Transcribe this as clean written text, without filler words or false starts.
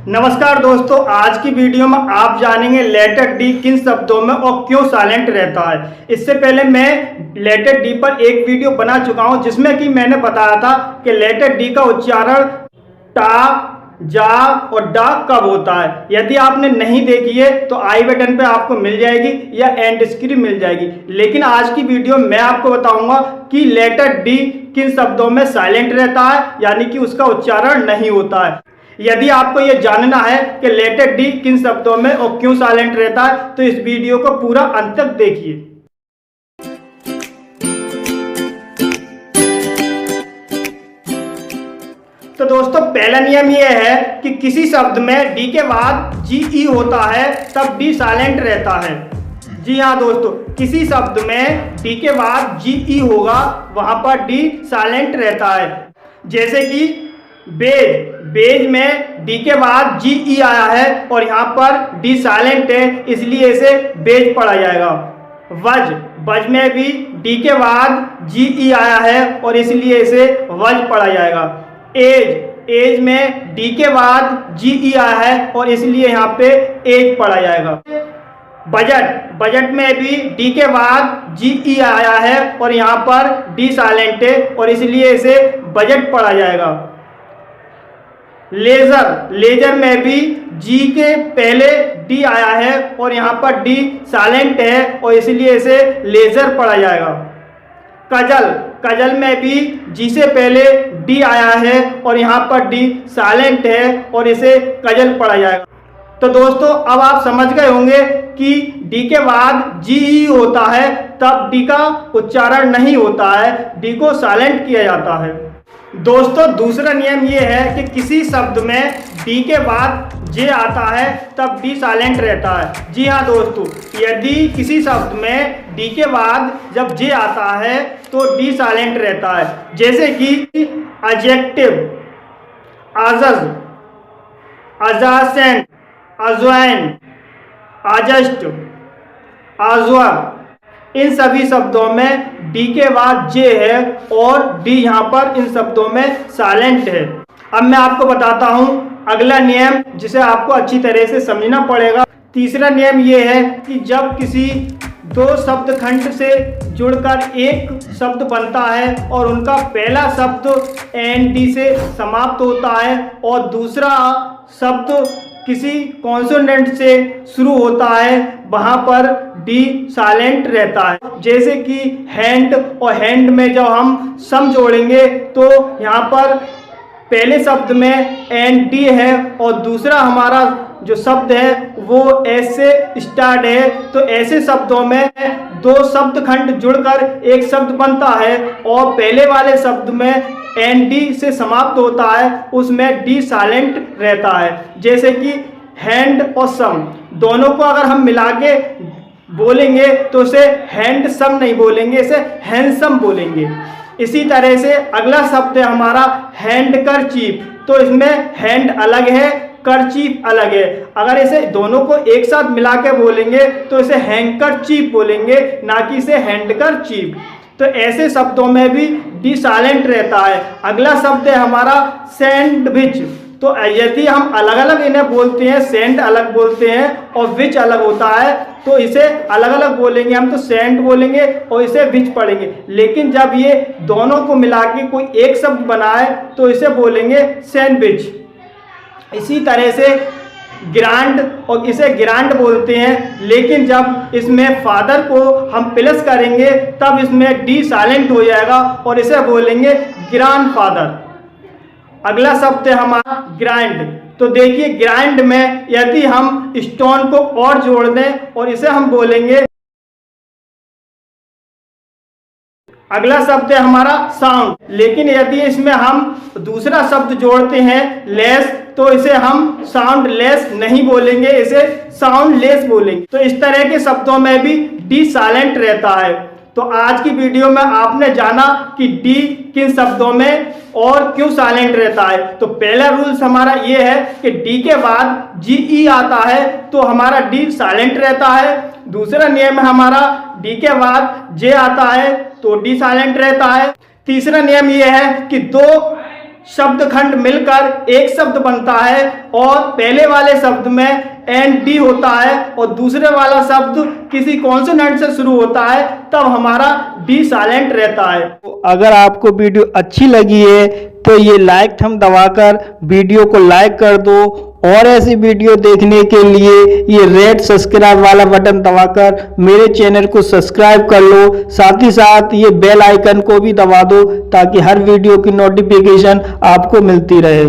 नमस्कार दोस्तों, आज की वीडियो में आप जानेंगे लेटर डी किन शब्दों में और क्यों साइलेंट रहता है। इससे पहले मैं लेटर डी पर एक वीडियो बना चुका हूं जिसमें कि मैंने बताया था कि लेटर डी का उच्चारण टा, जा और डा कब होता है। यदि आपने नहीं देखी है तो आई बटन पे आपको मिल जाएगी या एंड स्क्रीन मिल जाएगी। लेकिन आज की वीडियो में आपको बताऊंगा कि लेटर डी किन शब्दों में साइलेंट रहता है, यानी कि उसका उच्चारण नहीं होता है। यदि आपको यह जानना है कि लेटर डी किन शब्दों में और क्यों साइलेंट रहता है तो इस वीडियो को पूरा अंत तक देखिए। तो दोस्तों, पहला नियम यह है कि किसी शब्द में डी के बाद जी होता है तब डी साइलेंट रहता है। जी हाँ दोस्तों, किसी शब्द में डी के बाद जी होगा वहां पर डी साइलेंट रहता है। जैसे कि बेज, बेज में डी के बाद जी आया है और यहाँ पर डी साइलेंट है, इसलिए इसे बेज पढ़ा जाएगा। वज, वज में भी डी के बाद जी आया है और इसलिए इसे वज पढ़ा जाएगा। एज, एज में डी के बाद जी आया है और इसलिए यहाँ पे एज पढ़ा जाएगा। बजट, बजट में भी डी के बाद जी आया है और यहाँ पर डी साइलेंट है और इसलिए इसे बजट पढ़ा जाएगा। लेजर, लेजर में भी जी के पहले डी आया है और यहाँ पर डी साइलेंट है और इसलिए इसे लेजर पढ़ा जाएगा। कजल, कजल में भी जी से पहले डी आया है और यहाँ पर डी साइलेंट है और इसे कजल पढ़ा जाएगा। तो दोस्तों, अब आप समझ गए होंगे कि डी के बाद जी होता है तब डी का उच्चारण नहीं होता है, डी को साइलेंट किया जाता है। दोस्तों, दूसरा नियम यह है कि किसी शब्द में डी के बाद जे आता है तब डी साइलेंट रहता है। जी हाँ दोस्तों, यदि किसी शब्द में डी के बाद जब जे आता है तो डी साइलेंट रहता है। जैसे कि एडजेक्टिव, आजज, अजासेंट, अजवाइन, आजस्ट, आजवा, इन सभी शब्दों में डी के बाद जे है और डी यहाँ पर इन शब्दों में साइलेंट है। अब मैं आपको बताता हूँ अगला नियम जिसे आपको अच्छी तरह से समझना पड़ेगा। तीसरा नियम ये है कि जब किसी दो शब्द खंड से जुड़कर एक शब्द बनता है और उनका पहला शब्द एन डी से समाप्त होता है और दूसरा शब्द किसी कॉन्सोनेंट से शुरू होता है, वहां पर डी साइलेंट रहता है। जैसे कि हैंड और हैंड में जब हम सम जोड़ेंगे तो यहाँ पर पहले शब्द में एन डी है और दूसरा हमारा जो शब्द है वो एस से स्टार्ट है। तो ऐसे शब्दों में दो शब्द खंड जुड़कर एक शब्द बनता है और पहले वाले शब्द में एन डी से समाप्त होता है, उसमें डी साइलेंट रहता है। जैसे कि हैंड और सम दोनों को अगर हम मिला के बोलेंगे तो इसे हैंड सम नहीं बोलेंगे, इसे हैंडसम बोलेंगे। इसी तरह से अगला शब्द है हमारा हैंड करचीफ, तो इसमें हैंड अलग है, करचीफ अलग है। अगर इसे दोनों को एक साथ मिला के बोलेंगे तो इसे हैंडकरचीफ बोलेंगे, ना कि इसे हैंडकरचीफ। तो ऐसे शब्दों में भी डी साइलेंट रहता है। अगला शब्द है हमारा सैंडविच, तो यदि हम अलग अलग इन्हें बोलते हैं, सैंड अलग बोलते हैं और विच अलग होता है, तो इसे अलग अलग बोलेंगे हम, तो सैंड बोलेंगे और इसे विच पढ़ेंगे। लेकिन जब ये दोनों को मिला के कोई एक शब्द बनाए तो इसे बोलेंगे सैंडविच। इसी तरह से ग्रांड, और इसे ग्रांड बोलते हैं, लेकिन जब इसमें फादर को हम प्लस करेंगे तब इसमें डी साइलेंट हो जाएगा और इसे बोलेंगे ग्रैंडफादर। अगला शब्द है हमारा ग्राइंड, तो देखिए ग्राइंड में यदि हम स्टोन को और जोड़ दें और इसे हम बोलेंगे। अगला शब्द है हमारा साउंड, लेकिन यदि इसमें हम दूसरा शब्द जोड़ते हैं लेस, तो इसे हम साउंड लेस नहीं बोलेंगे, इसे साउंड लेस बोलेंगे। तो इस तरह के शब्दों में भी डी साइलेंट रहता है। तो आज की वीडियो में आपने जाना कि डी किन शब्दों में और क्यों साइलेंट रहता है। तो पहला रूल्स हमारा ये है कि डी के बाद जी आता है तो हमारा डी साइलेंट रहता है। दूसरा नियम है हमारा डी के बाद जे आता है तो डी साइलेंट रहता है। तीसरा नियम ये है कि दो शब्दखंड मिलकर एक शब्द बनता है और पहले वाले शब्द में एन डी होता है और दूसरे वाला शब्द किसी कॉन्सोनेंट से शुरू होता है, तब हमारा डी साइलेंट रहता है। तो अगर आपको वीडियो अच्छी लगी है तो ये लाइक थंब दबाकर वीडियो को लाइक कर दो और ऐसी वीडियो देखने के लिए ये रेड सब्सक्राइब वाला बटन दबाकर मेरे चैनल को सब्सक्राइब कर लो। साथ ही साथ ये बेल आइकन को भी दबा दो ताकि हर वीडियो की नोटिफिकेशन आपको मिलती रहे।